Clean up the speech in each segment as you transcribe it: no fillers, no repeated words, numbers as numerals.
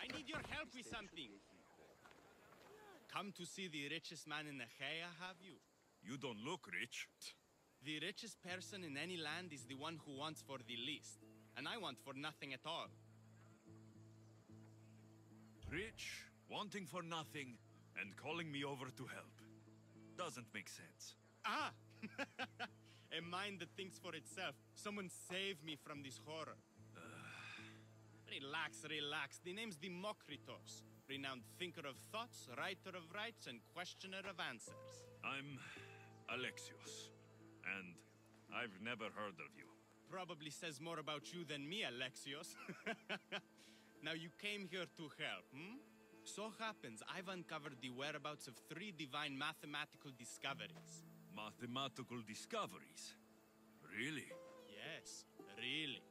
I need your help with something. Come to see the richest man in Achaia, have you? You don't look rich. The richest person in any land is the one who wants for the least. And I want for nothing at all. Rich, wanting for nothing, and calling me over to help. Doesn't make sense. Ah! A mind that thinks for itself. Someone save me from this horror. Relax, relax. The name's Demokritos. Renowned thinker of thoughts, writer of rights, and questioner of answers. I'm Alexios, and I've never heard of you. Probably says more about you than me, Alexios. Now you came here to help, hmm? So happens I've uncovered the whereabouts of 3 divine mathematical discoveries. Mathematical discoveries? Really? Yes, really.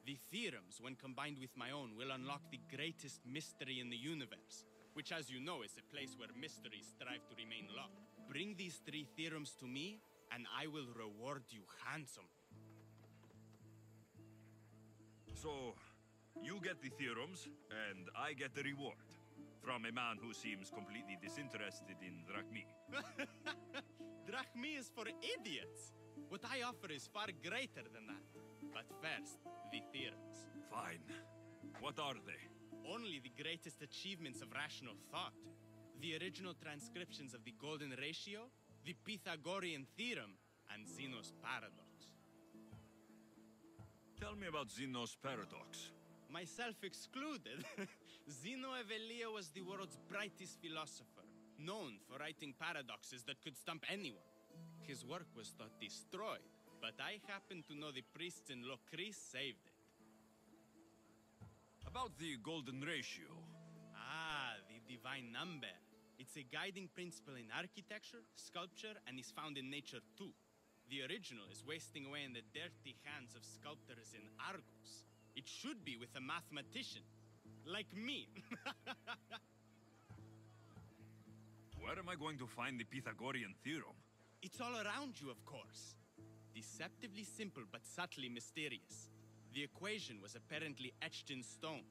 The theorems, when combined with my own, will unlock the greatest mystery in the universe, which, as you know, is a place where mysteries strive to remain locked. Bring these 3 theorems to me, and I will reward you handsomely. So, you get the theorems, and I get the reward. From a man who seems completely disinterested in drachmi. Drachmi is for idiots! What I offer is far greater than that. But first, the theorems. Fine. What are they? Only the greatest achievements of rational thought. The original transcriptions of the Golden Ratio, the Pythagorean Theorem, and Zeno's Paradox. Tell me about Zeno's Paradox. Myself excluded. Zeno of Elea was the world's brightest philosopher, known for writing paradoxes that could stump anyone. His work was thought destroyed, but I happen to know the priests in Locris saved it. About the Golden Ratio. Ah, the divine number. It's a guiding principle in architecture, sculpture, and is found in nature too. The original is wasting away in the dirty hands of sculptors in Argos. It should be with a mathematician. Like me. Where am I going to find the Pythagorean Theorem? It's all around you, of course. Deceptively simple but subtly mysterious. The equation was apparently etched in stone.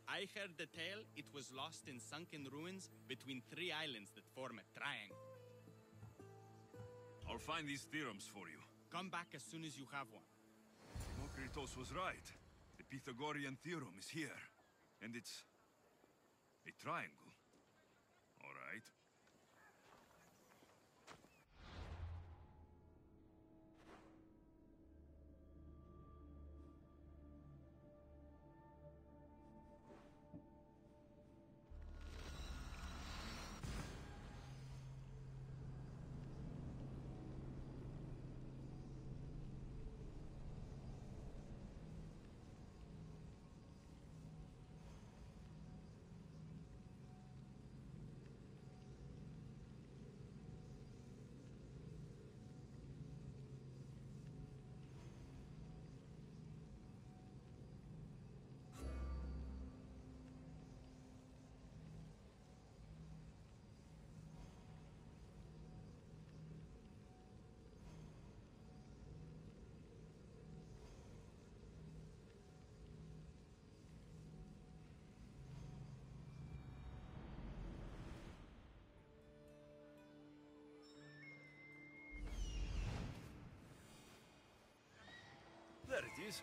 I heard the tale it was lost in sunken ruins between 3 islands that form a triangle. I'll find these theorems for you. Come back as soon as you have one. Demokritos was right. The Pythagorean Theorem is here. And it's a triangle. All right. There it is.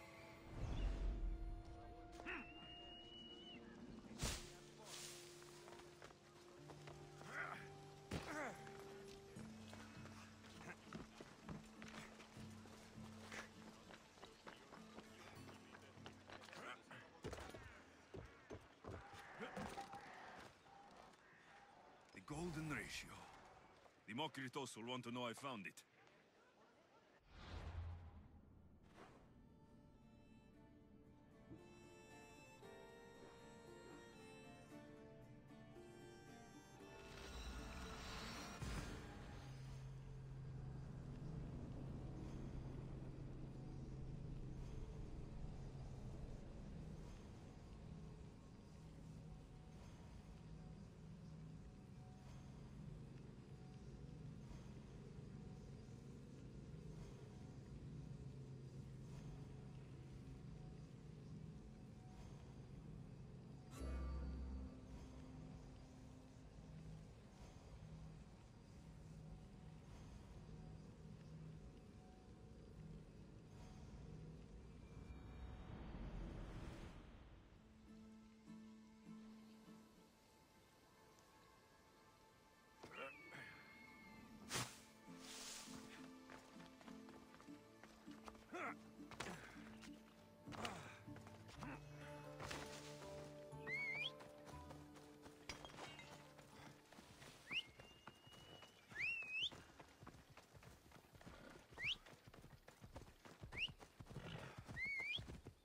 The Golden Ratio. Demokritos will want to know I found it.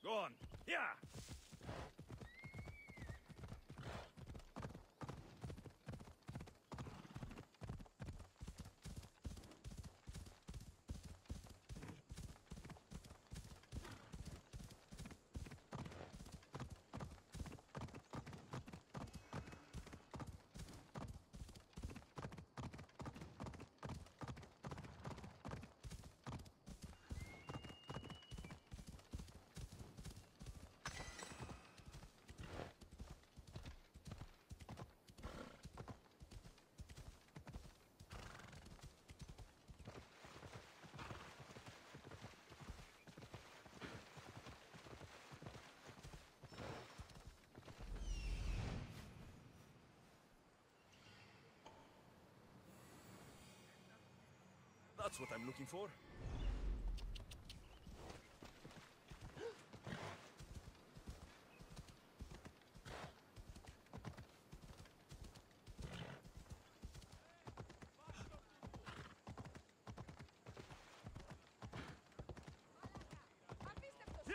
Go on. Yeah! That's what I'm looking for. Yeah!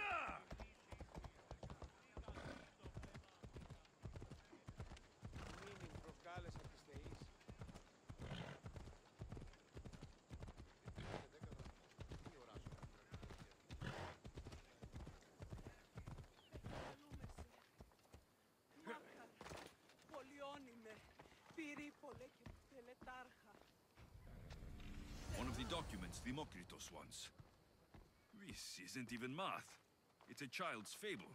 One of the documents Demokritos wants. This isn't even math. It's a child's fable.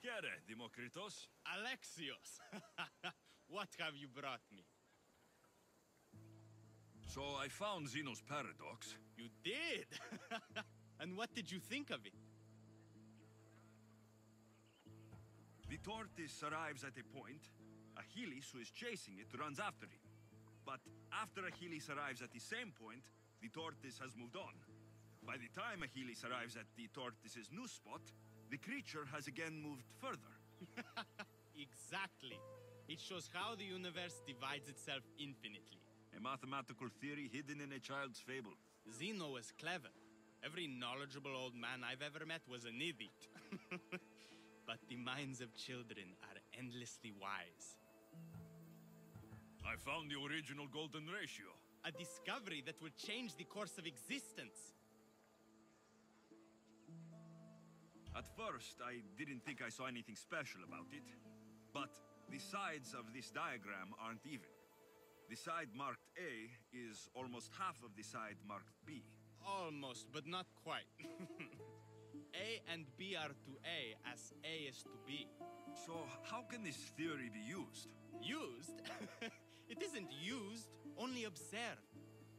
Kere, Demokritos. Alexios! What have you brought me? So I found Zeno's paradox. You did? And what did you think of it? The tortoise arrives at a point. Achilles, who is chasing it, runs after him. But after Achilles arrives at the same point, the tortoise has moved on. By the time Achilles arrives at the tortoise's new spot, the creature has again moved further. Exactly. It shows how the universe divides itself infinitely. A mathematical theory hidden in a child's fable. Zeno was clever. Every knowledgeable old man I've ever met was an idiot. But the minds of children are endlessly wise. I found the original golden ratio. A discovery that will change the course of existence. At first, I didn't think I saw anything special about it. But the sides of this diagram aren't even. The side marked A is almost half of the side marked B. Almost, but not quite. A and B are to A as A is to B. So, how can this theory be used? Used? It isn't used, only observed.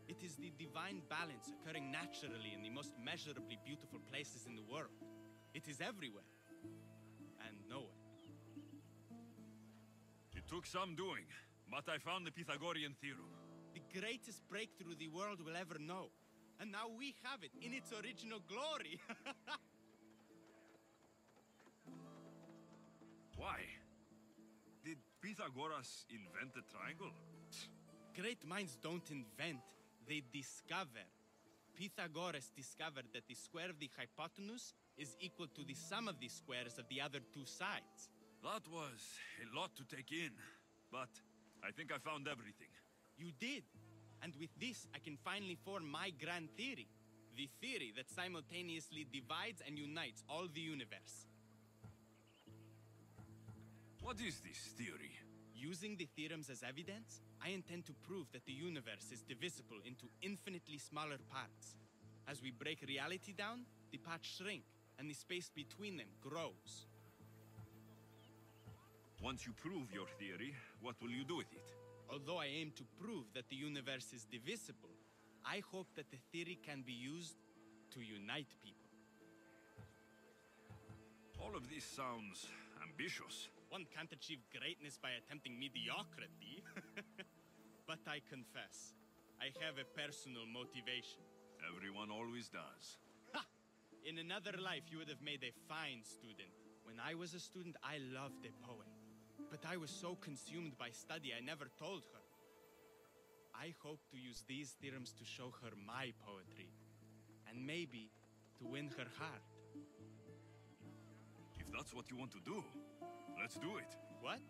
It is the divine balance occurring naturally in the most measurably beautiful places in the world. It is everywhere. And nowhere. It took some doing, but I found the Pythagorean theorem. The greatest breakthrough the world will ever know. And now we have it in its original glory. Why? Did Pythagoras invent the triangle? Great minds don't invent, they discover. Pythagoras discovered that the square of the hypotenuse is equal to the sum of the squares of the other two sides. That was a lot to take in, but I think I found everything. You did. And with this, I can finally form my grand theory. The theory that simultaneously divides and unites all the universe. What is this theory? Using the theorems as evidence, I intend to prove that the universe is divisible into infinitely smaller parts. As we break reality down, the parts shrink, and the space between them grows. Once you prove your theory, what will you do with it? Although I aim to prove that the universe is divisible, I hope that the theory can be used to unite people. All of this sounds ambitious. One can't achieve greatness by attempting mediocrity. But I confess, I have a personal motivation. Everyone always does. Ha! In another life, you would have made a fine student. When I was a student, I loved a poet. But I was so consumed by study, I never told her. I hope to use these theorems to show her my poetry. And maybe to win her heart. If that's what you want to do, let's do it. What?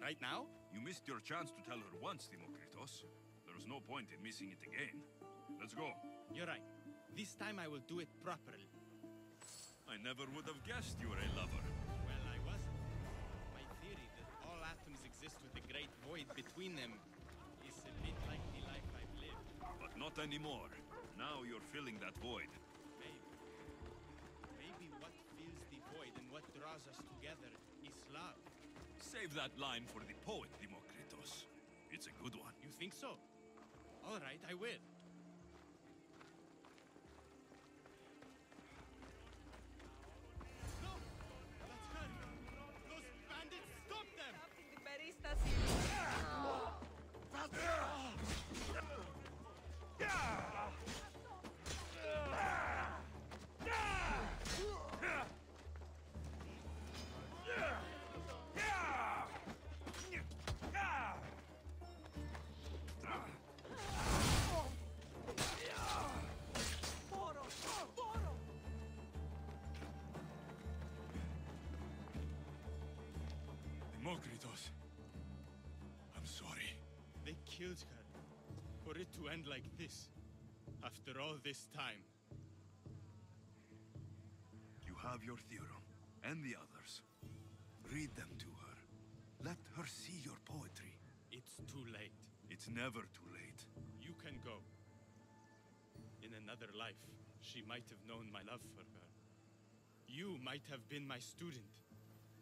Right now? You missed your chance to tell her once, Demokritos. There's no point in missing it again. Let's go. You're right. This time I will do it properly. I never would have guessed you were a lover. Well, I wasn't. My theory that all atoms exist with a great void between them is a bit like the life I've lived. But not anymore. Now you're filling that void. Maybe. Maybe what fills the void and what draws us together is love. Save that line for the poet, Demokritos. It's a good one. You think so? All right, I will. No! Let's hurry! Those bandits, stop them! Demokritos. I'm sorry. They killed her. For it to end like this. After all this time. You have your theorem, and the others. Read them to her. Let her see your poetry. It's too late. It's never too late. You can go. In another life, she might have known my love for her. You might have been my student.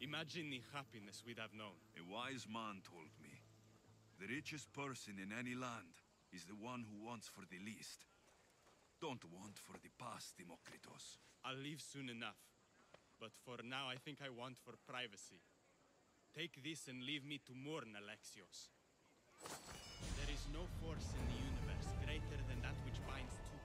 Imagine the happiness we'd have known. A wise man told me, the richest person in any land is the one who wants for the least. Don't want for the past, Demokritos. I'll leave soon enough. But for now, I think I want for privacy. Take this and leave me to mourn, Alexios. There is no force in the universe greater than that which binds two